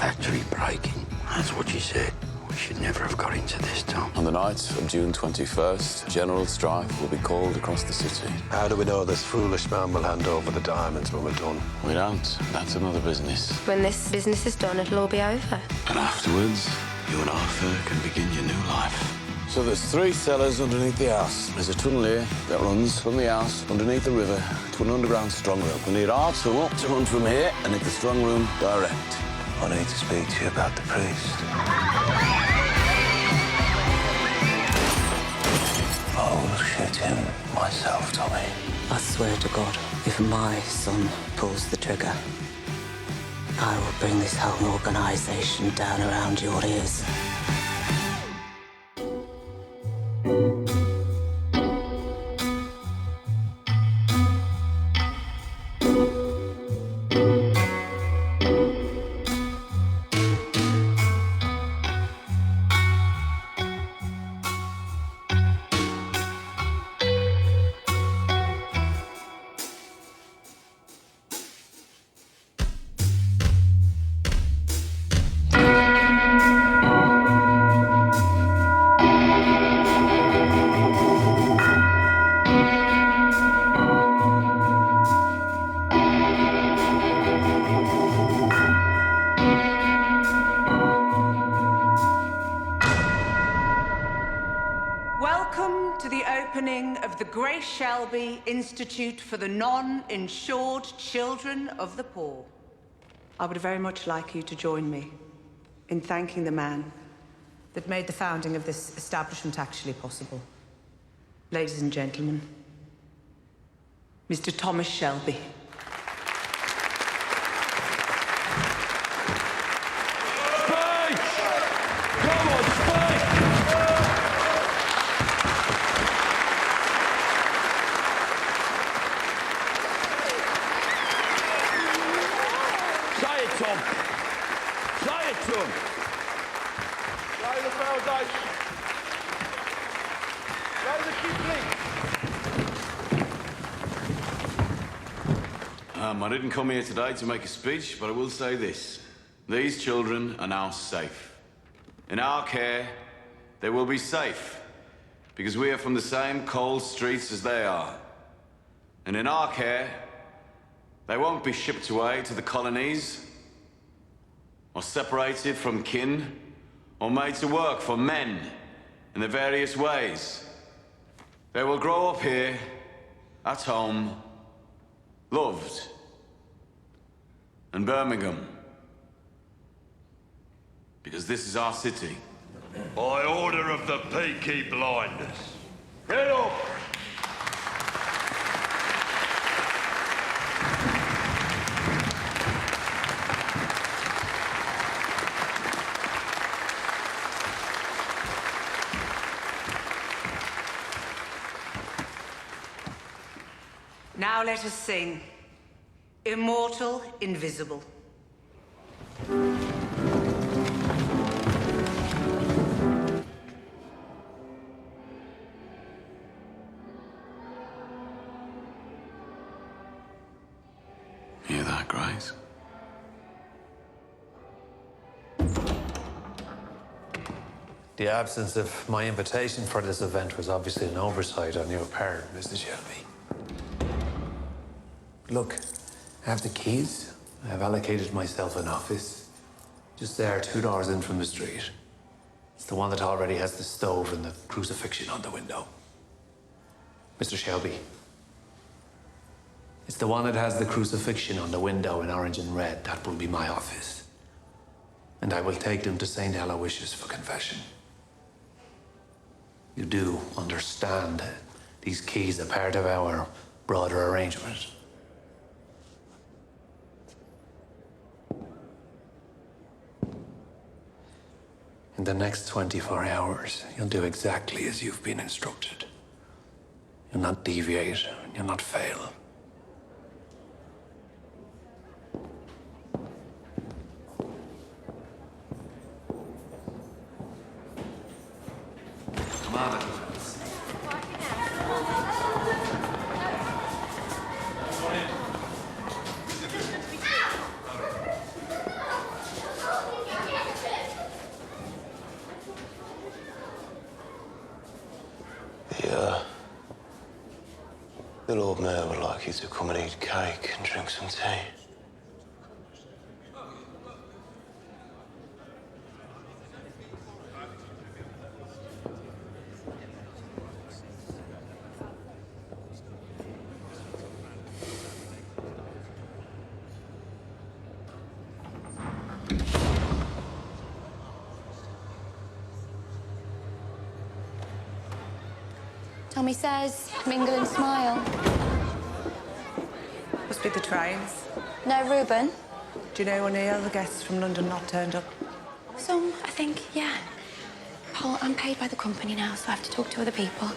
factory breaking. That's what she said. We should never have got into this, Tom. On the night of June 21st, general strike will be called across the city. How do we know this foolish man will hand over the diamonds when we're done? We don't. That's another business. When this business is done, it'll all be over. And afterwards, you and Arthur can begin your new life. So there's 3 cellars underneath the house. There's a tunnel here that runs from the house underneath the river to an underground strong room. We need our tunnel to run from here and hit the strong room direct. I need to speak to you about the priest. I will shoot him myself, Tommy. I swear to God, if my son pulls the trigger, I will bring this whole organisation down around your ears. Welcome to the opening of the Grace Shelby Institute for the Non-Insured Children of the Poor. I would very much like you to join me in thanking the man that made the founding of this establishment actually possible. Ladies and gentlemen, Mr. Thomas Shelby. I didn't come here today to make a speech, but I will say this. These children are now safe. In our care, they will be safe, because we are from the same cold streets as they are. And in our care, they won't be shipped away to the colonies, or separated from kin, or made to work for men in the various ways. They will grow up here, at home, loved. And Birmingham, because this is our city. By order of the Peaky Blinders. Get up! Now let us sing Immortal, Invisible. Hear that, Grace? The absence of my invitation for this event was obviously an oversight on your part, Mr. Shelby. Look, I have the keys. I have allocated myself an office. Just there, 2 doors in from the street. It's the one that already has the stove and the crucifixion on the window. Mr. Shelby. It's the one that has the crucifixion on the window in orange and red. That will be my office. And I will take them to St. Aloysius for confession. You do understand these keys are part of our broader arrangement. In the next 24 hours, you'll do exactly as you've been instructed. You'll not deviate, you'll not fail. Come on. Lord Mayor would like you to come and eat cake and drink some tea. Tommy says, mingle and smile. Must be the trains. No, Reuben? Do you know any other guests from London not turned up? Some, I think, yeah. Paul, I'm paid by the company now, so I have to talk to other people.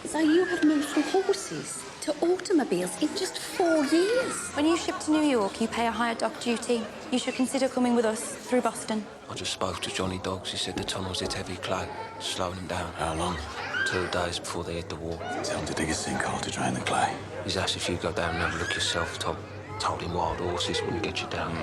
So you have moved from horses to automobiles in just 4 years? When you ship to New York, you pay a higher dock duty. You should consider coming with us through Boston. I just spoke to Johnny Doggs. He said the tunnels hit heavy clay, slowing him down. How long? 2 days before they hit the wall. Tell him to dig a sinkhole to drain the clay. He's asked if you go down and have a look yourself, Tom. Told him wild horses wouldn't get you down.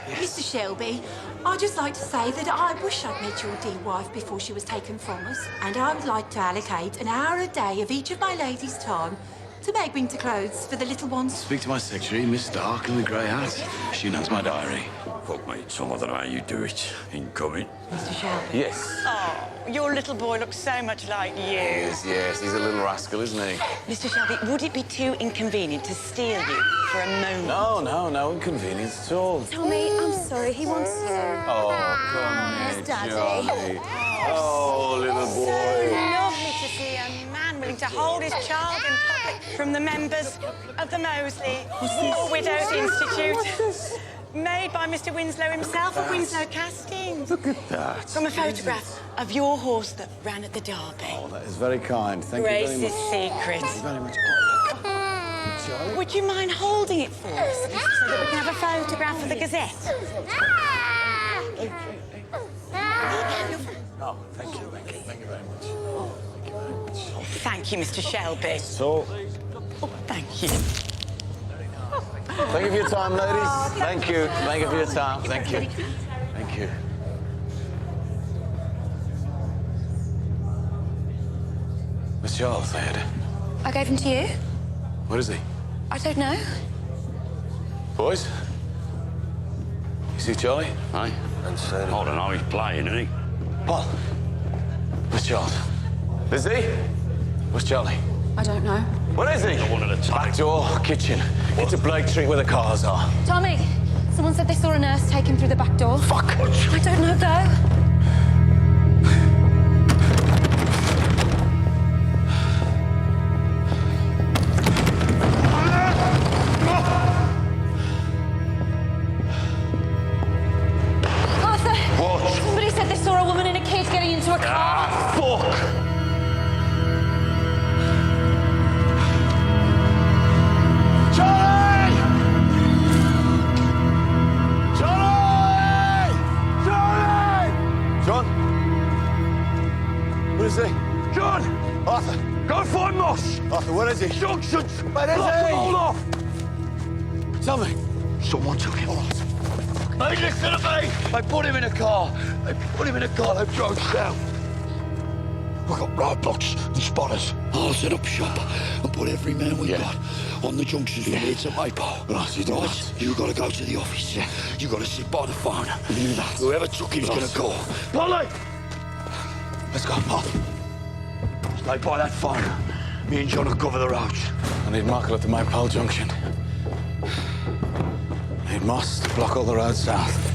Mr. Shelby, I'd just like to say that I wish I'd met your dear wife before she was taken from us, and I would like to allocate an hour a day of each of my ladies' time to make winter clothes for the little ones. Speak to my secretary, Miss Stark, in the grey hat. She knows my diary. Fuck me, Tom, I don't know how you do it. Incoming. Mr. Shelby. Yes. Oh, your little boy looks so much like you. Yes, he's a little rascal, isn't he? Mr. Shelby, would it be too inconvenient to steal you for a moment? No inconvenience at all. Tommy, I'm sorry, he wants you. Oh, come here, Daddy. Johnny. Oh, little boy. Lovely to see a man willing to hold his child in public from the members of the Moseley War Widows Institute. Made by Mr. Winslow himself of Winslow Castings. Look at that. From a photograph of your horse that ran at the Derby. Oh, that is very kind. Thank you very much. Grace's secret. Thank you very much. Oh, look. Charlie? Would you mind holding it for us so that we can have a photograph for the Gazette? Oh, thank you very much. Thank you very much. Thank you, Mr. Shelby. So, Oh, thank you. thank you for your time, ladies. Thank you. Thank you for your time. Thank you. Thank you. Miss Charles, I heard it. I gave him to you? What is he? I don't know. Boys? You see Charlie? Hey? I don't know, he's playing, isn't he? Paul. Miss Charles. Lizzie? Where's Charlie? I don't know. Where is he? One at a time. Back door, kitchen. Get to Blake Street where the cars are. Tommy, someone said they saw a nurse take him through the back door. Fuck! I don't know, though. Arthur! What? Somebody said they saw a woman and a kid getting into a car. Fuck! Charlie! Charlie! Charlie! John? Where is he? John! Arthur! Go find Moss! Arthur, where is he? Junctions! Where is Block them he? all off! Tell me. Someone took him. Hey, listen to me! They put him in a car. They drove south. We've got roadblocks and spotters. I'll set up shop and put every man we've got on the junctions from here to Maypole. Right, you got to go to the office. Yeah. You got to sit by the phone. Whoever took him's going to call. Polly! Let's go, Pop. Stay by that phone. Me and John will cover the roads. I need Michael at the Maypole Junction. I need Moss to block all the roads south.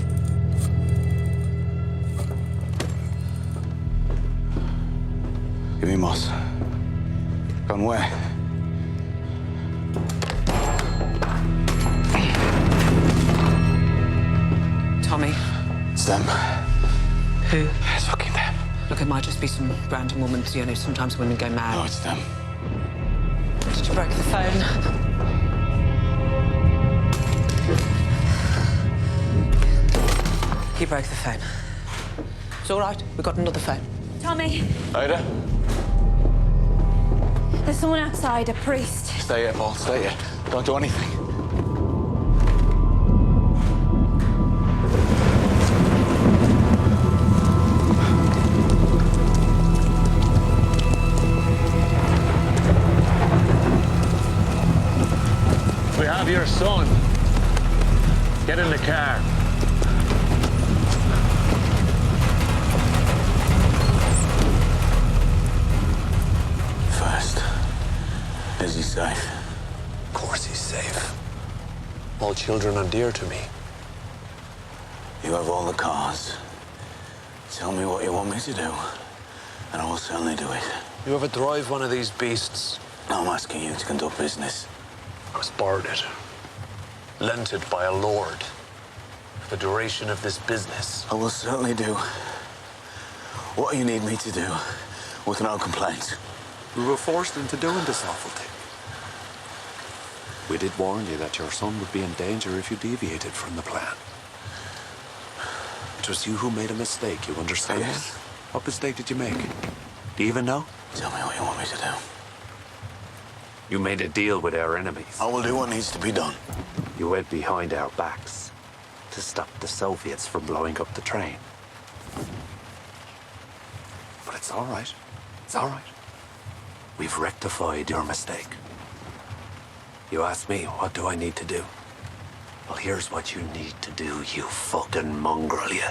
Give me Moss. Gone where? Tommy, It's them. who? It's fucking them. Look, it might just be some random woman. You know, sometimes women go mad. No, it's them. Did you break the phone? He broke the phone. It's all right. We've got another phone. Tommy, Ada, there's someone outside, a priest. stay here, Paul. Stay here. Don't do anything. your son. Get in the car. First, is he safe? Of course he's safe. All children are dear to me. You have all the cars. Tell me what you want me to do, and I will certainly do it. You ever drive one of these beasts? I'm asking you to conduct business. I was borrowed it. Lent it by a lord. For the duration of this business. I will certainly do what you need me to do, with no complaints. We were forced into doing this awful thing. We did warn you that your son would be in danger if you deviated from the plan. It was you who made a mistake, you understand? Yes. What mistake did you make? Do you even know? Tell me what you want me to do. You made a deal with our enemies. I will do what needs to be done. You went behind our backs to stop the Soviets from blowing up the train. But it's all right. It's all right. We've rectified your mistake. You asked me, what do I need to do? Well, here's what you need to do, you fucking mongrel, you.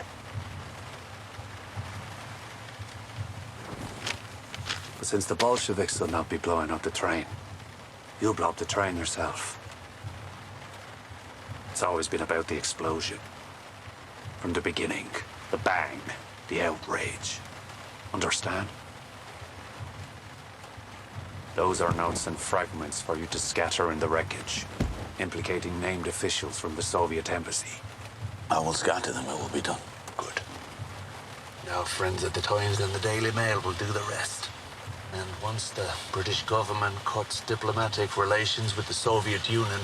But since the Bolsheviks will not be blowing up the train, you'll blow up the train yourself. It's always been about the explosion. From the beginning, the bang, the outrage. Understand? Those are notes and fragments for you to scatter in the wreckage, implicating named officials from the Soviet embassy. I will scatter them, it will be done. Good. Now friends at the Times and the Daily Mail will do the rest. And once the British government cuts diplomatic relations with the Soviet Union,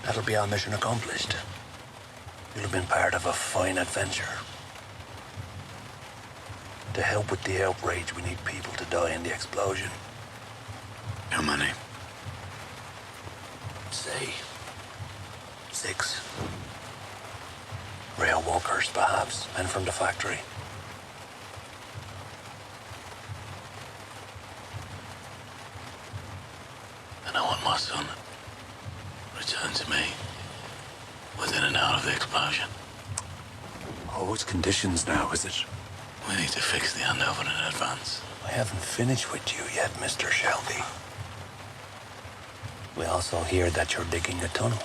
that'll be our mission accomplished. You'll have been part of a fine adventure. To help with the outrage, we need people to die in the explosion. How many? Say, 6. Rail workers, perhaps, men from the factory. And I want my son returned to me within an hour of the explosion. Oh, it's conditions now, is it? We need to fix the handover in advance. I haven't finished with you yet, Mr. Shelby. We also hear that you're digging a tunnel.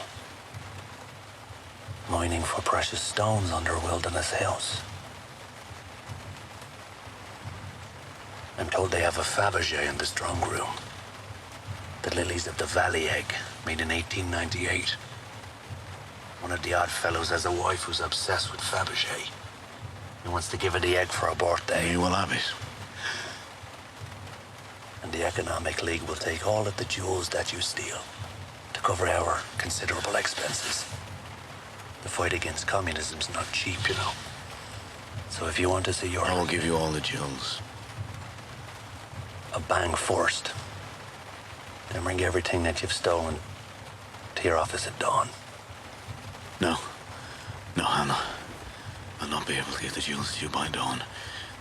Mining for precious stones under Wilderness Hills. I'm told they have a Fabergé in the strong room. The lilies of the valley egg, made in 1898. One of the odd fellows has a wife who's obsessed with Fabergé. He wants to give her the egg for her birthday. You will have it. And the Economic League will take all of the jewels that you steal to cover our considerable expenses. The fight against communism's not cheap, you know. So if you want to see your... I will give you all the jewels. A bang first. Then bring everything that you've stolen to your office at dawn. No. No, Hannah. I'll not be able to get the jewels to you by dawn.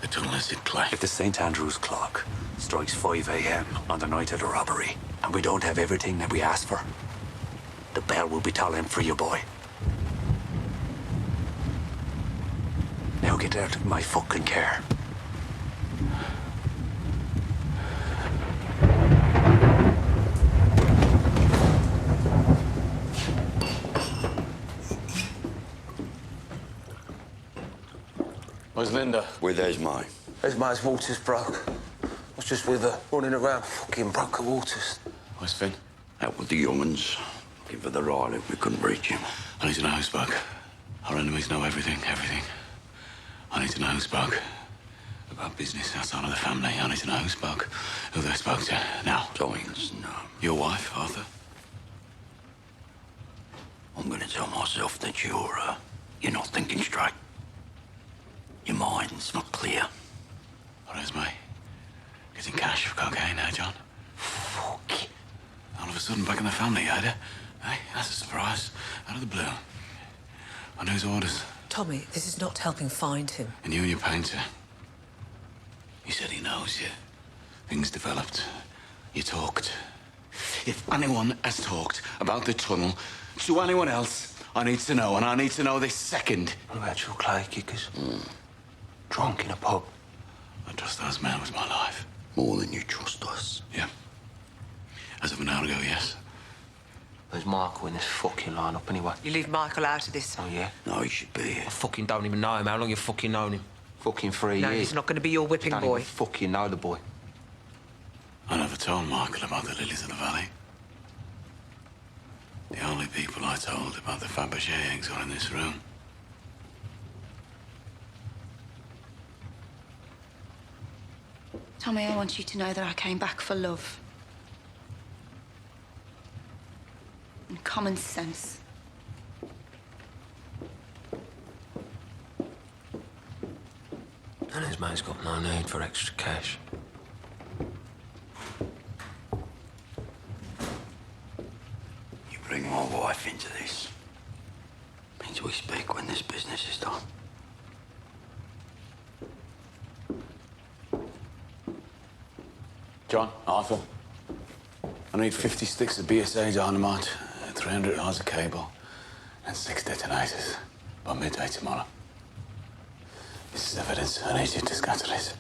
The tunnel is in clay. If the St. Andrew's clock strikes 5 a.m. on the night of the robbery, and we don't have everything that we asked for, the bell will be tolling for you, boy. Now get out of my fucking car. Where's Linda? Where there's mine. There's Mine's water's broke. I was just with her, running around, fucking broke her waters. Where's Finn? Out with the young'uns. Give her the ride if we couldn't reach him. I need to know who spoke. Our enemies know everything. I need to know who spoke. About business outside of the family. I need to know who spoke. Who they spoke to. Now. Times, no. Your wife, Arthur? I'm gonna tell myself that you're not thinking straight. Your mind's not clear. What is me? Getting cash for cocaine, eh, John? Fuck. All of a sudden, back in the family, Ada. Hey, that's a surprise. Out of the blue. On whose orders? Tommy, this is not helping find him. And you and your painter. He said he knows you. Things developed. You talked. If anyone has talked about the tunnel to anyone else, I need to know, and I need to know this second. What about your clay kickers? Drunk in a pub. I trust those men with my life. More than you trust us. Yeah. As of an hour ago, yes. There's Michael in this fucking lineup anyway. You leave Michael out of this. Oh, yeah? No, he should be here. I fucking don't even know him. How long you fucking known him? Fucking 3 years. No, he's not going to be your whipping Don't boy. even fucking know the boy. I never told Michael about the lilies of the valley. The only people I told about the Fabergé eggs are in this room. Tommy, I want you to know that I came back for love. And common sense. And his mate's got no need for extra cash. You bring my wife into this. Means we speak when this business is done. John, Arthur, I need 50 sticks of BSA dynamite, 300 yards of cable, and 6 detonators by midday tomorrow. This is evidence. I need you to scatter it.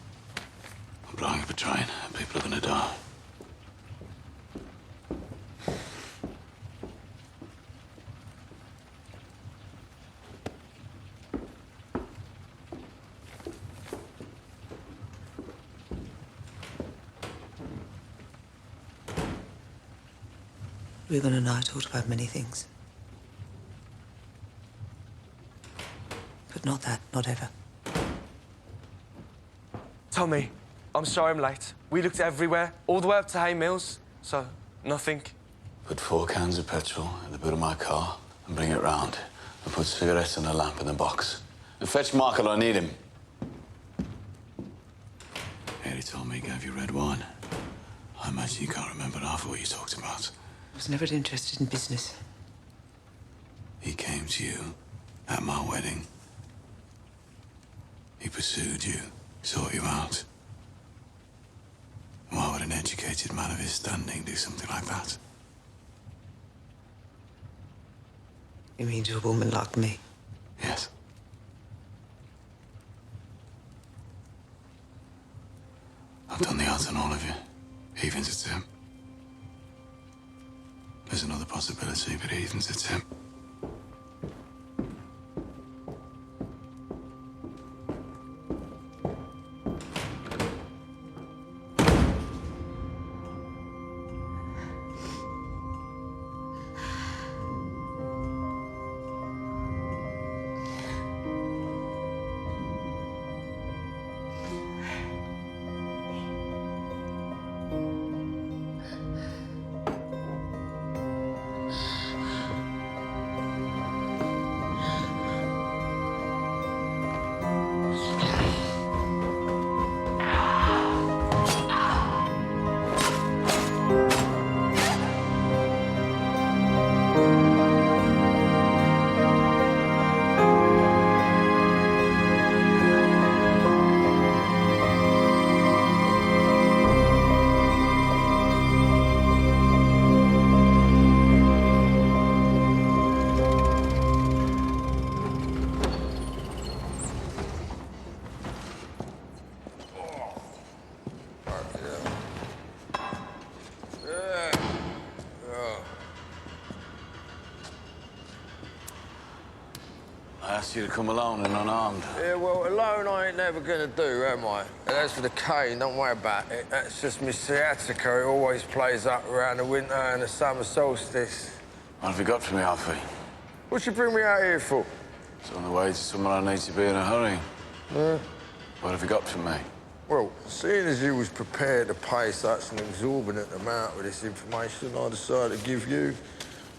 I'm blowing up a train, and people are gonna die. We're going to know I talked about many things. But not that, not ever. Tommy, I'm sorry I'm late. We looked everywhere, all the way up to Hay Mills, so nothing. Put 4 cans of petrol in the boot of my car and bring it round. And put cigarettes and a lamp in the box. And fetch Michael, I need him. Harry told me he gave you red wine. I imagine you can't remember half of what you talked about. I was never interested in business. He came to you at my wedding. He pursued you, sought you out. Why would an educated man of his standing do something like that? You mean to a woman like me? Yes. I've done the odds on all of you, even to Tim. There's another possibility, but even to Tim. I asked you to come alone and unarmed. Yeah, well, alone I ain't never gonna do, am I? And as for the cane, don't worry about it. That's just my sciatica. It always plays up around the winter and the summer solstice. What have you got for me, Alfie? What you bring me out here for? It's on the way to somewhere I need to be in a hurry. Yeah. What have you got for me? Well, seeing as you was prepared to pay such an exorbitant amount for this information, I decided to give you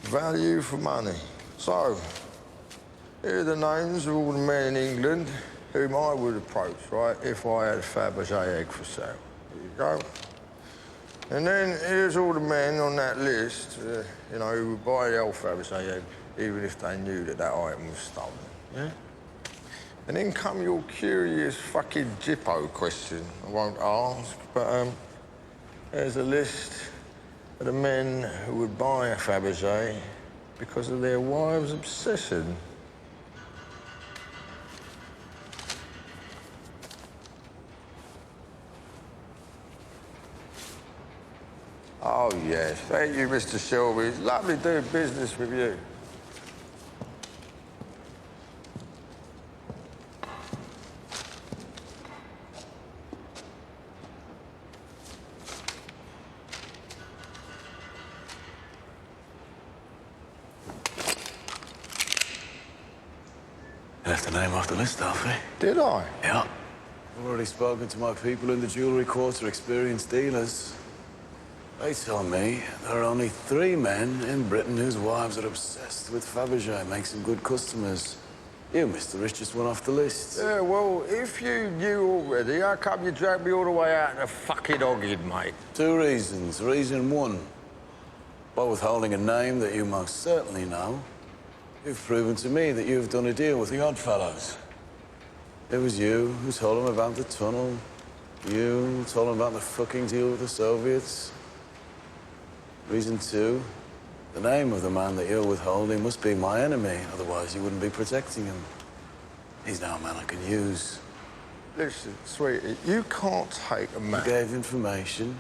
value for money. So, here are the names of all the men in England whom I would approach, right, if I had a Fabergé egg for sale. Here you go. And then here's all the men on that list, you know, who would buy the old Fabergé egg, even if they knew that that item was stolen, yeah? And then come your curious fucking Jippo question. I won't ask, but there's a list are the men who would buy a Fabergé because of their wives' obsession. Oh, yes. Thank you, Mr. Shelby. It's lovely doing business with you. You left the name off the list, Alfie. Did I? Yeah. I've already spoken to my people in the jewellery quarter, experienced dealers. They tell me there are only 3 men in Britain whose wives are obsessed with Fabergé, makes them good customers. You, Mr. Rich, just went off the list. Yeah, well, if you knew already, how come you dragged me all the way out in the fucking hogging, mate? 2 reasons. Reason 1, by withholding a name that you most certainly know, you've proven to me that you've done a deal with the Oddfellows. It was you who told them about the tunnel. You who told them about the fucking deal with the Soviets. Reason 2, the name of the man that you're withholding must be my enemy, otherwise you wouldn't be protecting him. He's now a man I can use. Listen, sweetie, you can't take a man... You gave information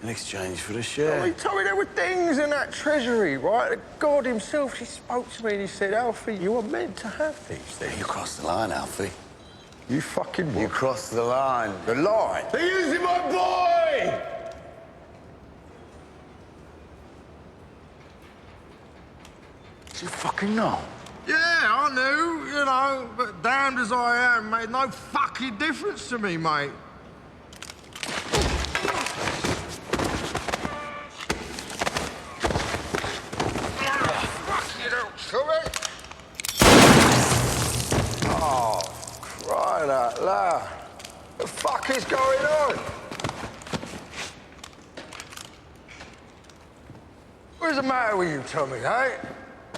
in exchange for a share. Oh, he told me there were things in that treasury, right? God himself, he spoke to me and he said, Alfie, you were meant to have these things. You crossed the line, Alfie. You fucking what? You crossed the line. The line? They're using my boy! Do you fucking know? Yeah, I knew, you know, but damned as I am, made no fucking difference to me, mate. Oh, crying out loud. What the fuck is going on? What's the matter with you, Tommy, eh?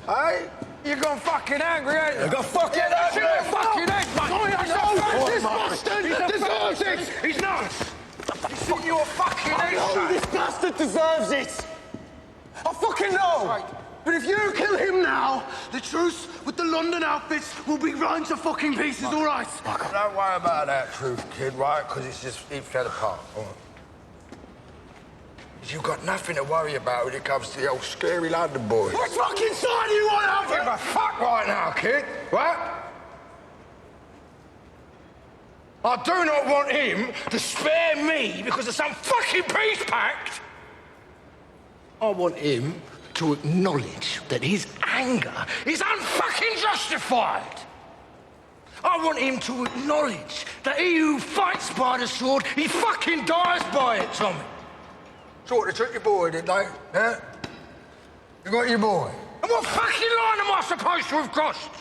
Hey? You gone fucking angry, ain't you? I got fucking angry! You're fucking angry, mate! Tommy, I know this bastard deserves it! He's not! He's think you're fucking I know this bastard deserves it! I fucking know! But if you kill him now, the truce with the London outfits will be run to fucking pieces, all right? Don't worry about that truth, kid, right? Because it fell apart, all right? You've got nothing to worry about when it comes to the old scary London boys. What fucking side do you want out Give a fuck right now, kid, right? I do not want him to spare me because of some fucking peace pact. I want him to acknowledge that his anger is unfucking justified. I want him to acknowledge that he who fights by the sword, he fucking dies by it, Tommy. So what, they took your boy, did they? Yeah? You got your boy. And what fucking line am I supposed to have crossed?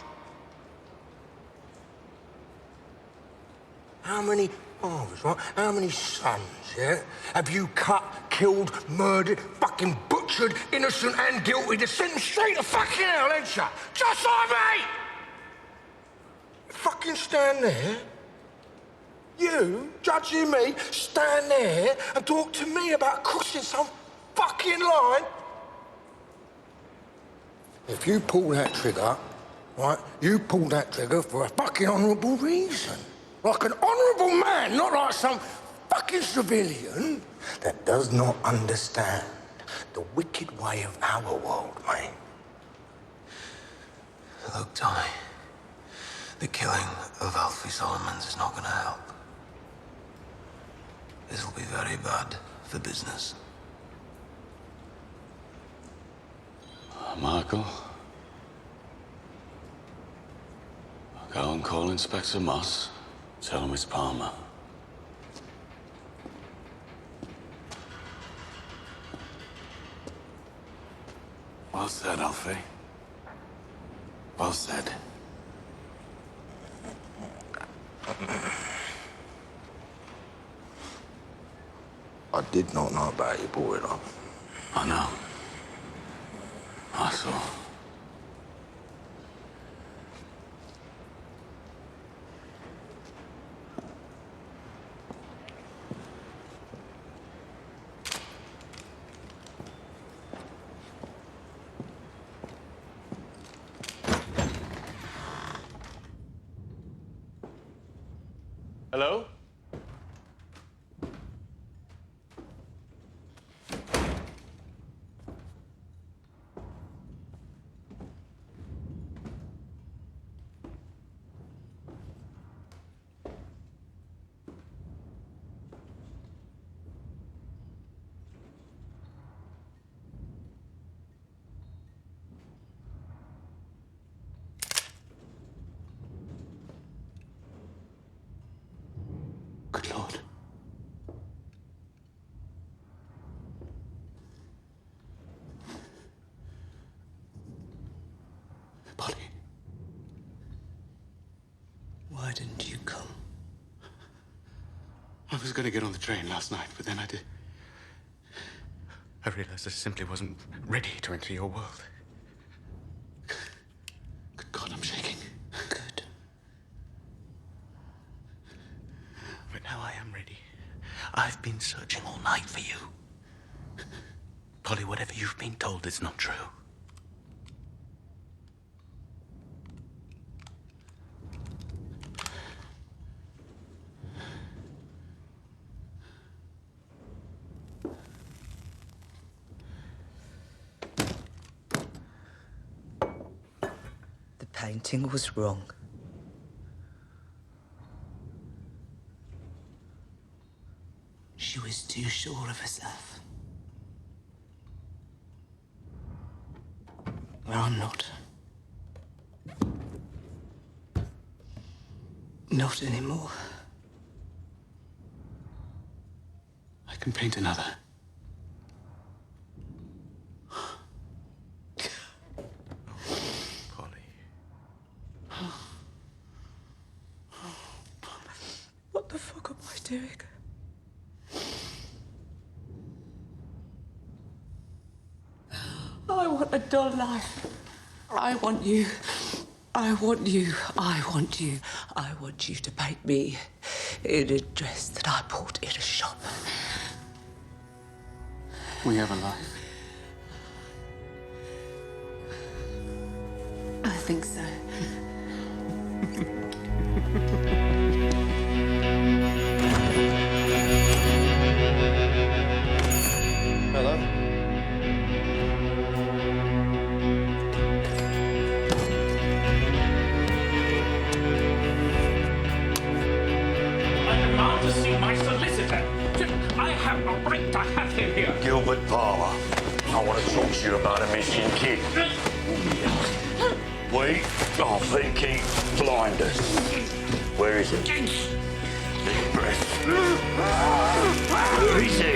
How many fathers, right? How many sons, yeah? Have you cut, killed, murdered, fucking butchered, innocent and guilty to send them straight to fucking hell, ain't you? Just like me! You fucking stand there. You, judging me, stand there and talk to me about crossing some fucking line. If you pull that trigger, right, you pull that trigger for a fucking honourable reason. Like an honourable man, not like some fucking civilian that does not understand the wicked way of our world, mate. Look, Tommy, the killing of Alfie Solomons is not going to help. This will be very bad for business. Michael, go and call Inspector Moss. Tell him it's Palmer. Well said, Alfie. Well said. I did not know about your boy, though. I know. I saw. Hello? Good Lord. Polly. Why didn't you come? I was going to get on the train last night, but then I did. I realized I simply wasn't ready to enter your world. Good God, I'm shaking. Good. But now I am ready. I've been searching all night for you. Polly, whatever you've been told is not true. The painting was wrong. She was too sure of herself. Well, I'm not. Not anymore. I can paint another. What the fuck am I doing? I want a dull life. I want you. I want you. I want you. I want you to paint me in a dress that I bought in a shop. We have a life. I think so. Hello? I demand to see my solicitor. I have a right to have him here. Gilbert Palmer. I want to talk to you about a missing kid. We are Peaky Blinders. Where is he? Deep breath. Where is he?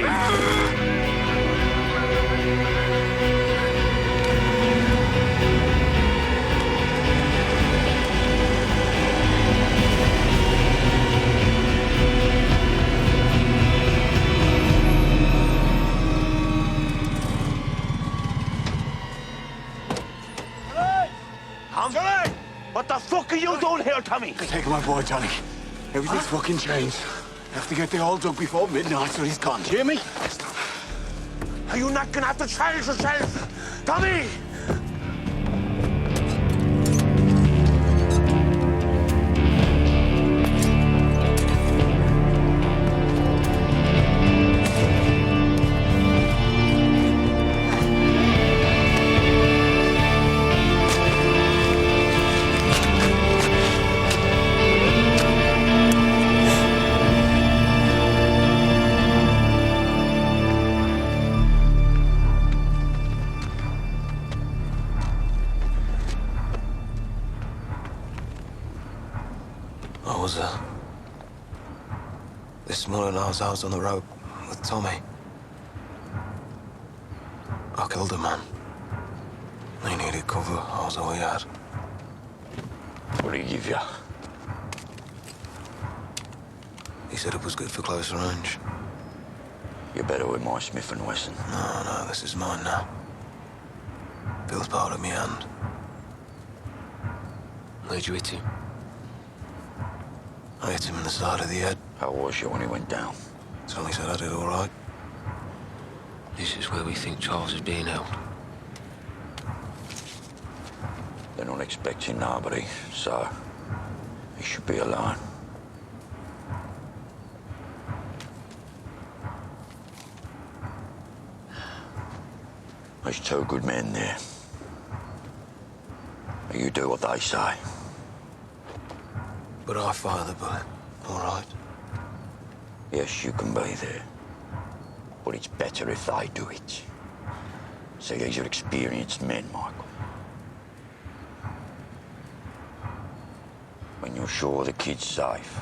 Johnny! What the fuck are you doing here, Tommy? Take my boy, Johnny. Everything's fucking changed. Have to get the hole dug before midnight, so he's gone. Do you hear me? Are you not gonna have to change yourself? Tommy! This morning I was on the road with Tommy. I killed a man. He needed cover. I was all he had. What did he give you? He said it was good for close range. You're better with my Smith & Wesson. No, this is mine now. Feels part of me hand. Where'd you hit him? I hit him in the side of the head. How was you when he went down? Tommy said I did all right. This is where we think Charles is being held. They're not expecting nobody, so he should be alone. There's two good men there. You do what they say. But I fire the bullet, all right? Yes, you can be there. But it's better if they do it. See, these are experienced men, Michael. When you're sure the kid's safe,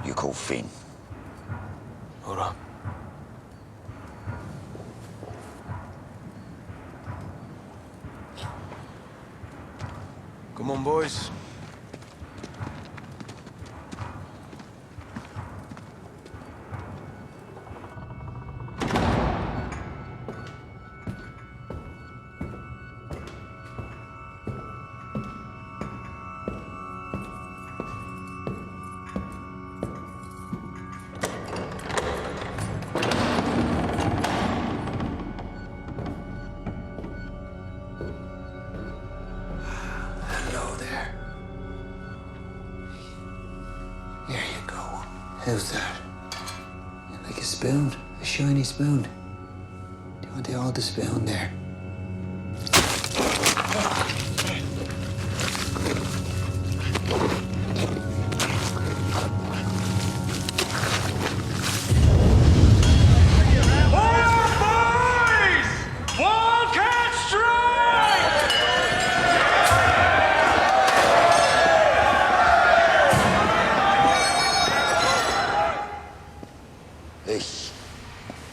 you call Finn. All right. Come on, boys. How's that? Like a spoon? A shiny spoon? Do you want the old spoon there? This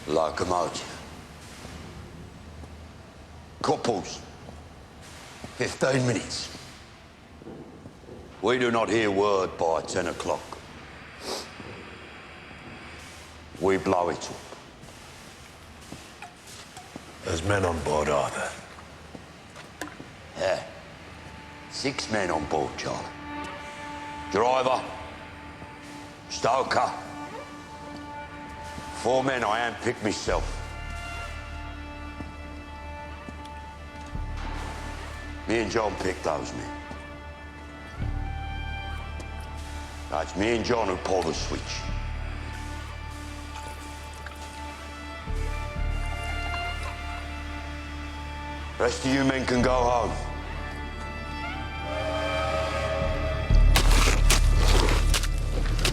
locomotive. Couples. 15 minutes. We do not hear word by 10 o'clock. We blow it up. There's men on board, are there? Yeah. 6 men on board, Charlie. Driver. Stoker. 4 men I handpicked myself. Me and John picked those men. Now, it's me and John who pull the switch. Rest of you men can go home.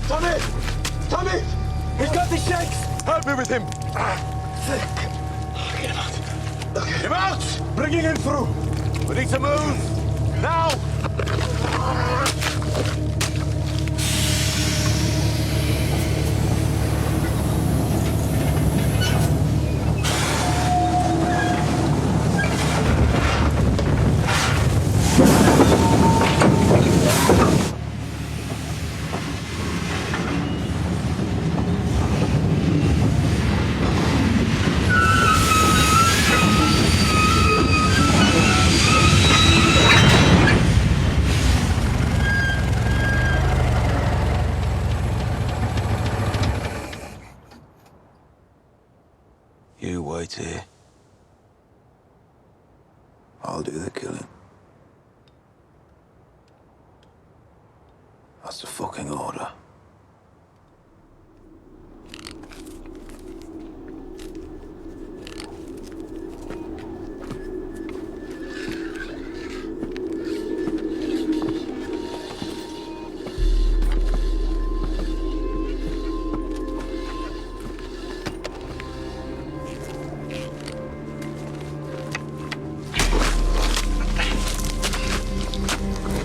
Tommy! Tommy! He's got the shakes! Help me with him! Sick. Get him out. Okay. Him out! Bringing him through. We need to move. Now! You wait here. I'll do the killing. That's the fucking order.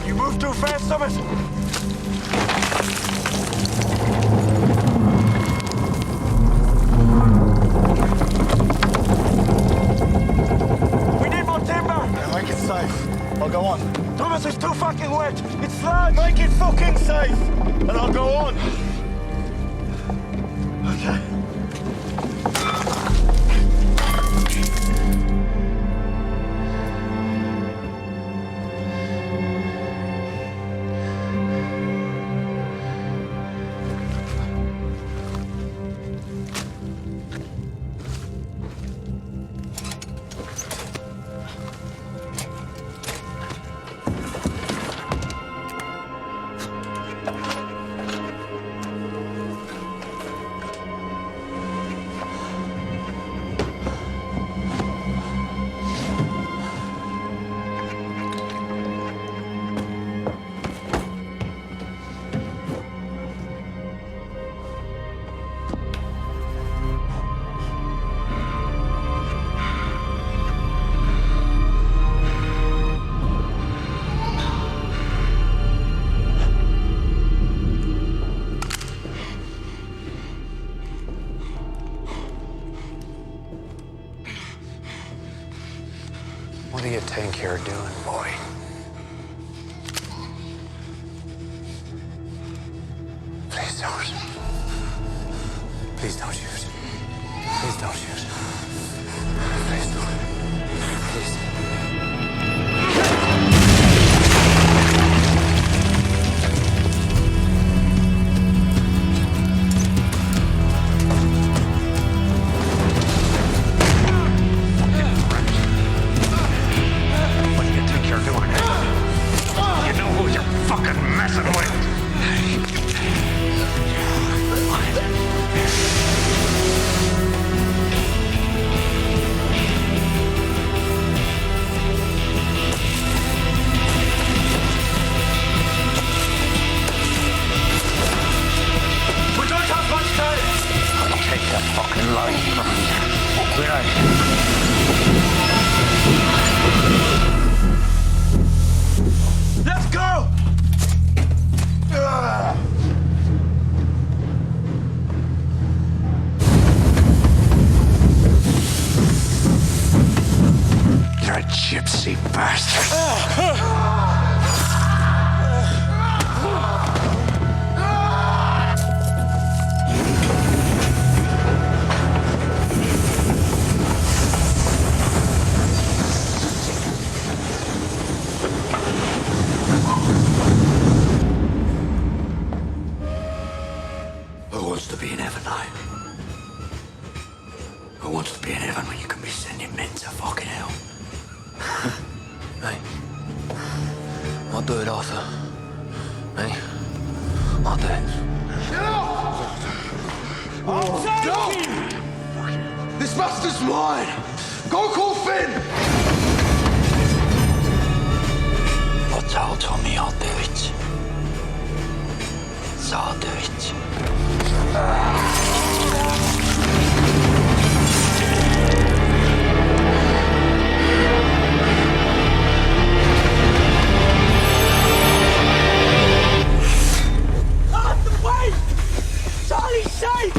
You move too fast, Thomas! We need more timber! Yeah, make it safe. I'll go on. Thomas, it's too fucking wet! It's sludge! Make it fucking safe! And I'll go on! Okay. think you're doing, boy? Please don't. Please don't shoot. Please don't shoot. Please don't. Please. What do you think you're doing? You know who you're fucking messing with? We don't have much time! I'll take the fucking life from you. Will I? Let's go! You're a gypsy bastard. Who wants to be in heaven now? Who wants to be in heaven when you can be sending men to fucking hell? Hey. I'll do it, Arthur. Hey. I'll do it. Go! This bastard's mine! Go call Finn! Hotel told me I'll do it. So I'll do it. Out the way! Charlie's safe!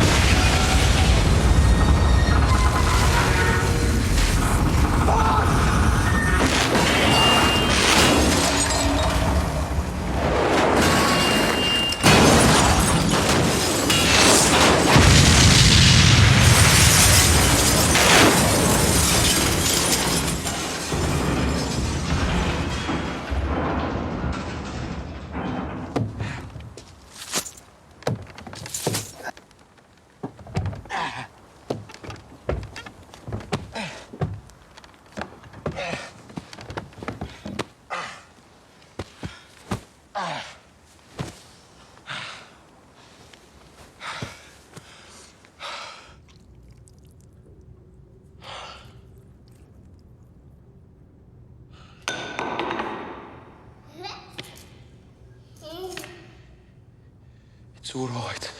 It's all right.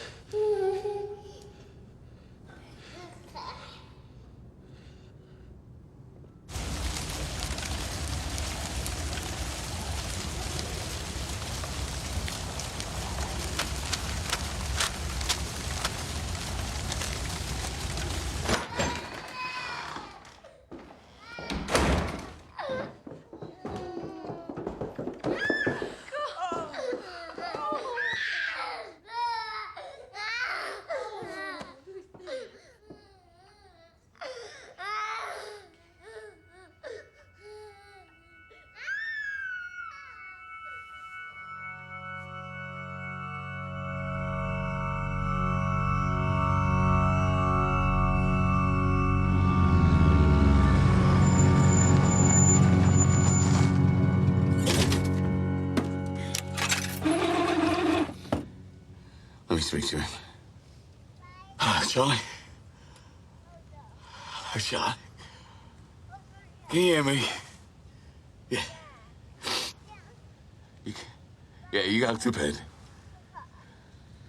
Let me speak to him. Charlie? Hello, Charlie. Can you hear me? Yeah. You go to bed.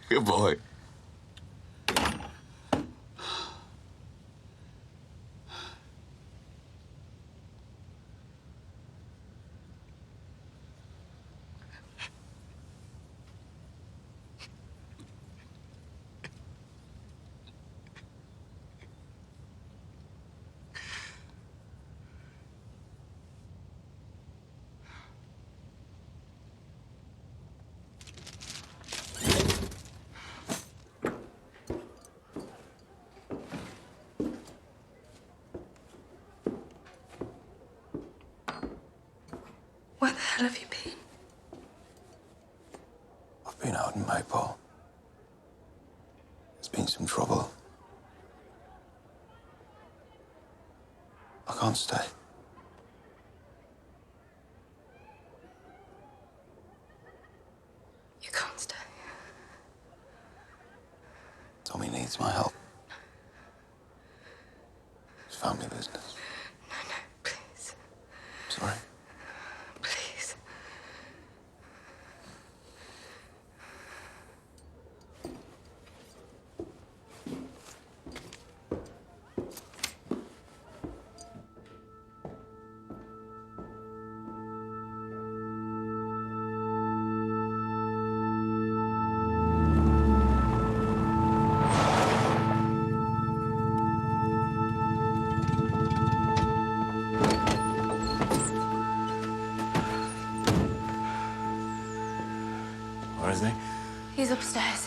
Good boy. hell have you been? I've been out in Maypole. There's been some trouble. I can't stay. You can't stay. Tommy needs my help. It's family business. No, please. Sorry. Please. Where is he? He's upstairs.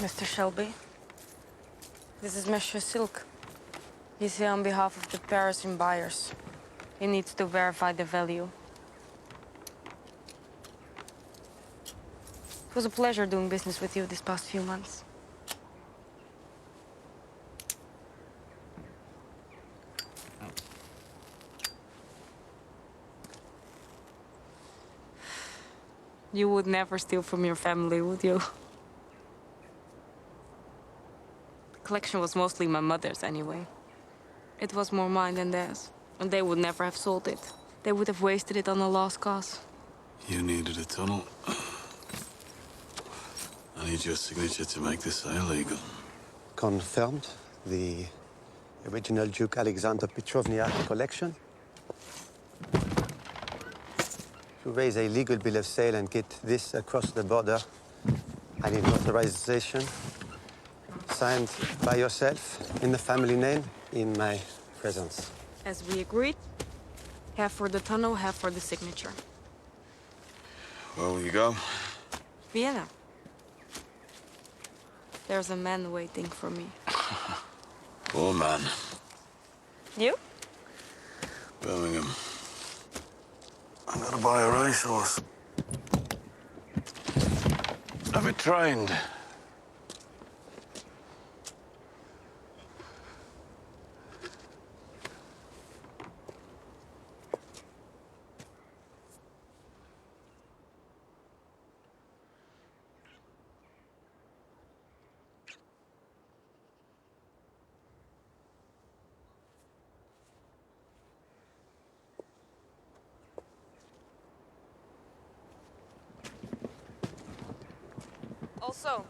Mr. Shelby, this is Monsieur Silk. He's here on behalf of the Parisian buyers. He needs to verify the value. It was a pleasure doing business with you these past few months. You would never steal from your family, would you? The collection was mostly my mother's anyway. It was more mine than theirs, and they would never have sold it. They would have wasted it on a lost cause. You needed a tunnel. I need your signature to make the sale legal. Confirmed. The original Duke Alexander Petrovnia collection. To raise a legal bill of sale and get this across the border, I need authorization signed by yourself in the family name in my presence. As we agreed, half for the tunnel, half for the signature. Where will you go? Vienna. There's a man waiting for me. Poor man. You? Birmingham. I'm gonna buy a racehorse. Have it trained. Also,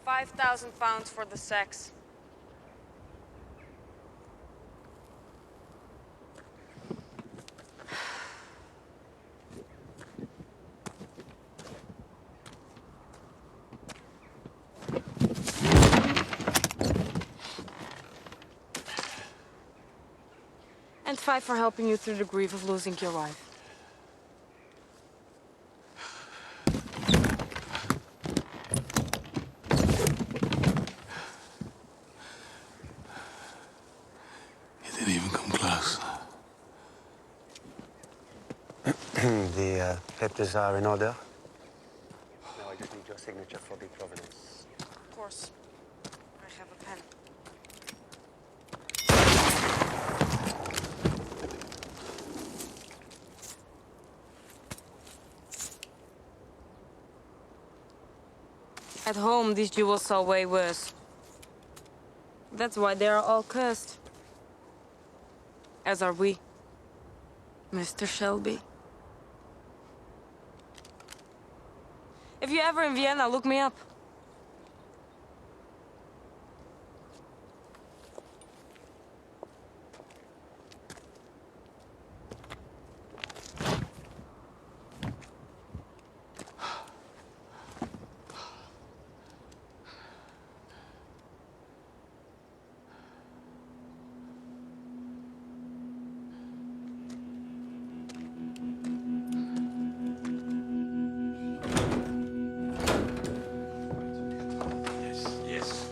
5,000 pounds for the sex. And 5 for helping you through the grief of losing your wife. The papers are in order. Now I just need your signature for the provenance. Of course. I have a pen. At home, these jewels are way worse. That's why they are all cursed. As are we, Mr. Shelby. If you're ever in Vienna, look me up. Yes.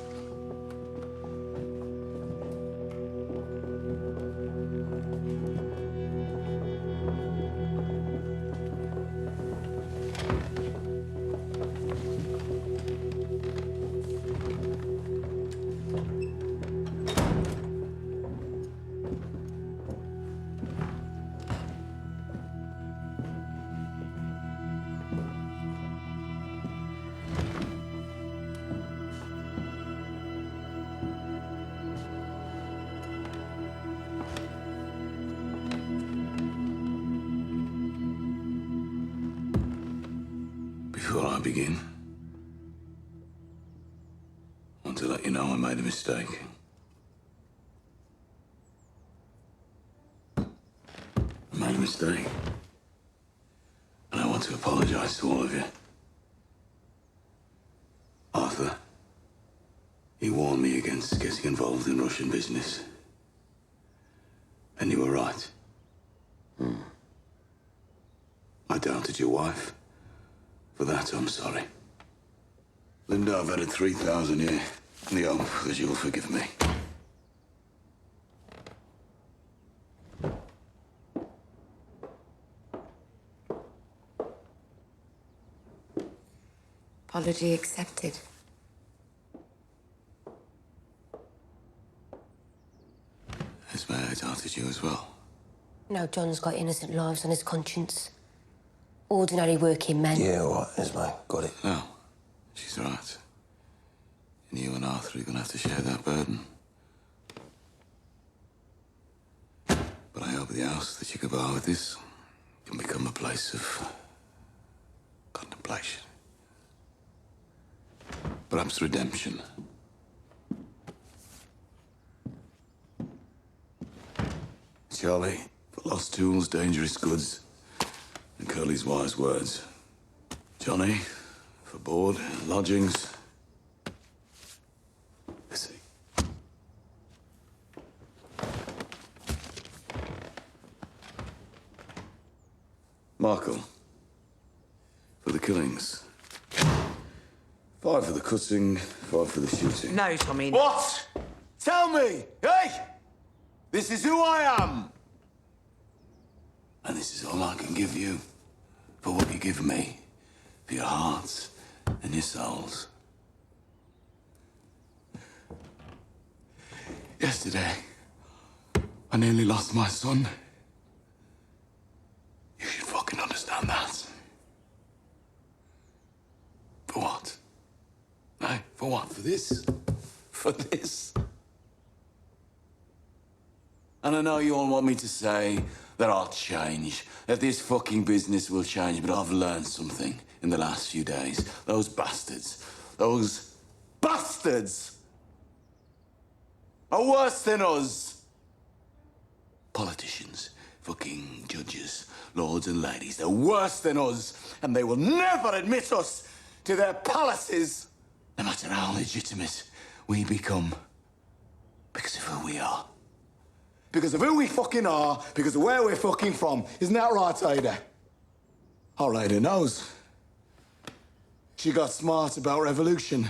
Before I begin, I want to let you know I made a mistake. I made a mistake. And I want to apologize to all of you. Arthur, he warned me against getting involved in Russian business. And you were right. I doubted your wife. For that, I'm sorry. Linda, I've added 3,000 here in the hope that you'll forgive me. Apology accepted. Esme, I doubted you as well. No, John's got innocent lives on his conscience. Ordinary working men. Yeah, all right, Esme. Got it. No, she's right. And you and Arthur are gonna have to share that burden. But I hope the house that you go by with this can become a place of contemplation. Perhaps redemption. Charlie, for lost tools, dangerous goods, and Curly's wise words. Johnny, for board, lodgings. Lizzie. Markle, for the killings. 5 for the cutting, 5 for the shooting. No, Tommy. What? Tell me! Hey! This is who I am! And this is all I can give you for what you give me, for your hearts and your souls. Yesterday, I nearly lost my son. You should fucking understand that. For what? No, for what? For this? For this? And I know you all want me to say that I'll change, that this fucking business will change, but I've learned something in the last few days. Those bastards are worse than us. Politicians, fucking judges, lords and ladies, they're worse than us, and they will never admit us to their palaces, no matter how legitimate we become, because of who we are. Because of who we fucking are, because of where we're fucking from. Isn't that right, Ada? Our Ada knows. She got smart about revolution.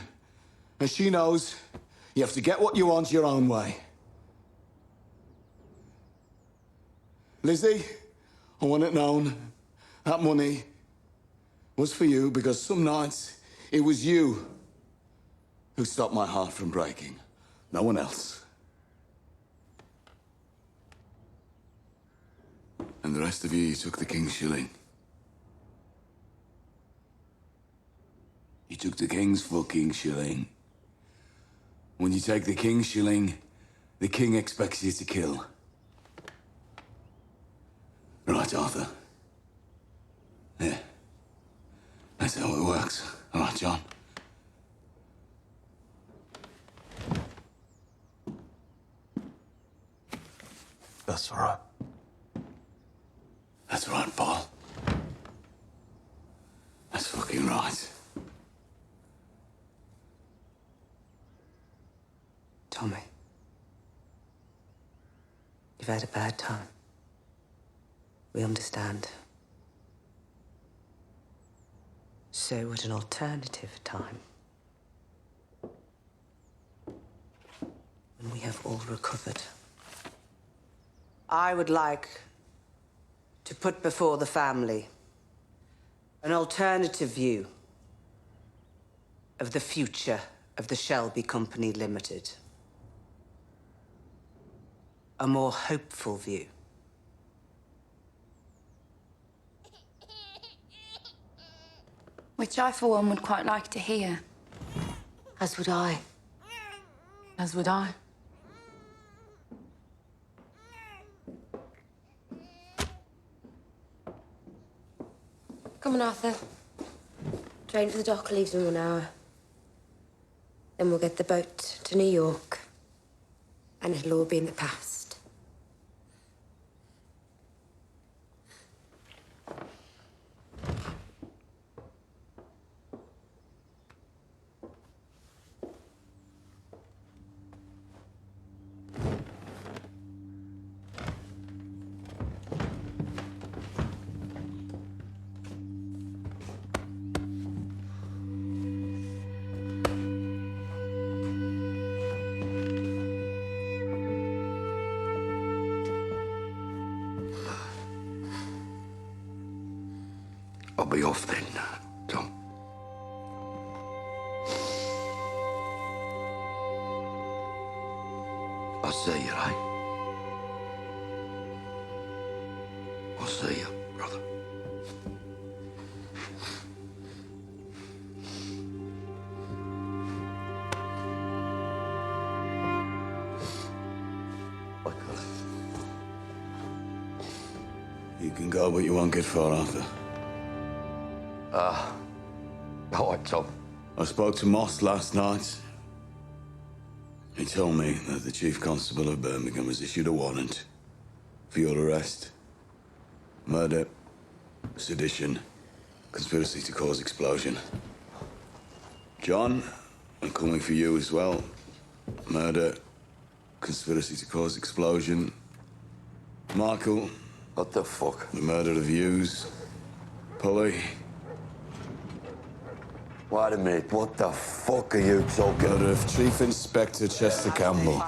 And she knows you have to get what you want your own way. Lizzie, I want it known that money was for you because some nights it was you who stopped my heart from breaking. No one else. And the rest of you took the king's shilling. You took the king's fucking shilling. When you take the king's shilling, the king expects you to kill. Right, Arthur? Yeah. That's how it works. All right, John? That's all right. That's right, Paul. That's fucking right. Tommy, you've had a bad time. We understand. So would an alternative time. When we have all recovered. I would like to put before the family an alternative view of the future of the Shelby Company Limited. A more hopeful view. Which I, for one, would quite like to hear. As would I. As would I. Come on, Arthur. Train to the dock leaves in 1 hour. Then we'll get the boat to New York. And it'll all be in the past. I'll be off then, Tom. I'll see you, eh? I'll see you, brother. You can go, but you won't get far, Arthur. All right, Tom. I spoke to Moss last night. He told me that the Chief Constable of Birmingham has issued a warrant for your arrest. Murder, sedition, conspiracy to cause explosion. John, I'm coming for you as well. Murder, conspiracy to cause explosion. Michael. What the fuck? The murder of Hughes. Polly. Wait a minute, what the fuck are you talking Murder of Chief Inspector Chester Campbell.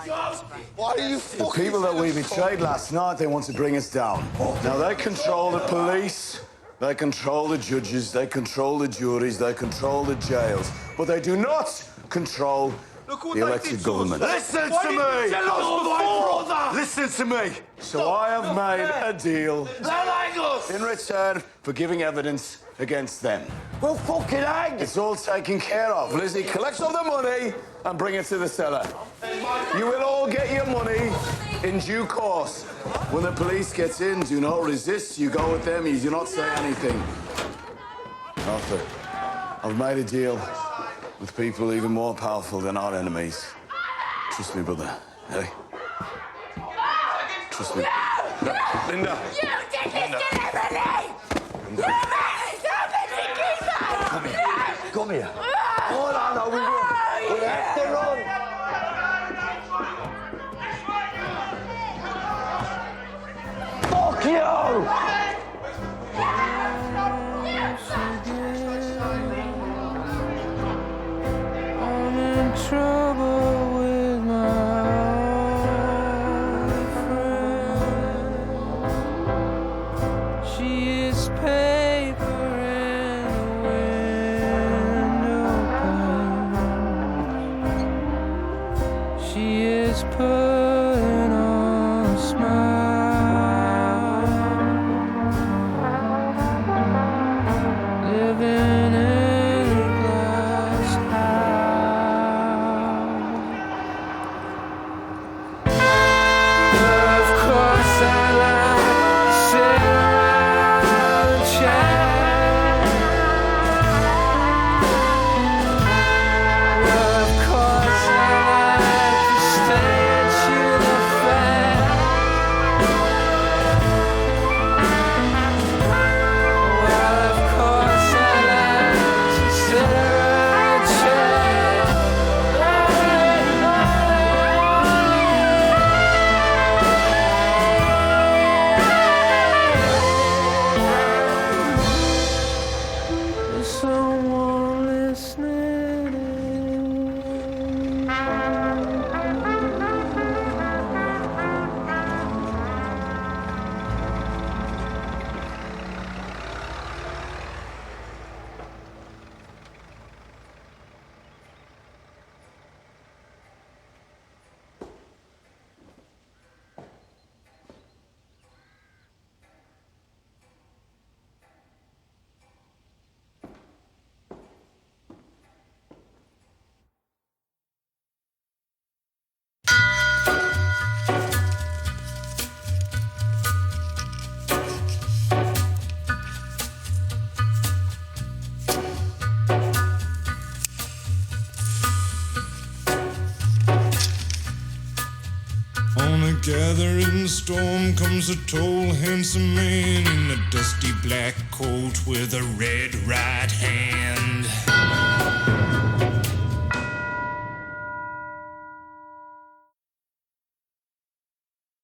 Why are you The people that we betrayed last night, they want to bring us down. Now, they control the police, they control the judges, they control the juries, they control the jails, but they do not control the elected government. Listen to me! Listen to me! So I have made a deal in return for giving evidence against them. Well, fucking hang! It's all taken care of. Lizzie, collect all the money and bring it to the cellar. You will all get your money in due course. When the police gets in, do not resist. You go with them, you do not say anything. Arthur, I've made a deal with people even more powerful than our enemies. Trust me, brother. Hey? Trust me. No, Linda! You did this deliberately! You made somebody keep us! Come here. Come here. Oh, no, we will. We have to run. Fuck you! I'm in trouble with my friend. She is paper in the window pane. She is putting on a smile. listening in. On a gathering storm comes a tall, handsome man in a dusty black coat with a red right hand.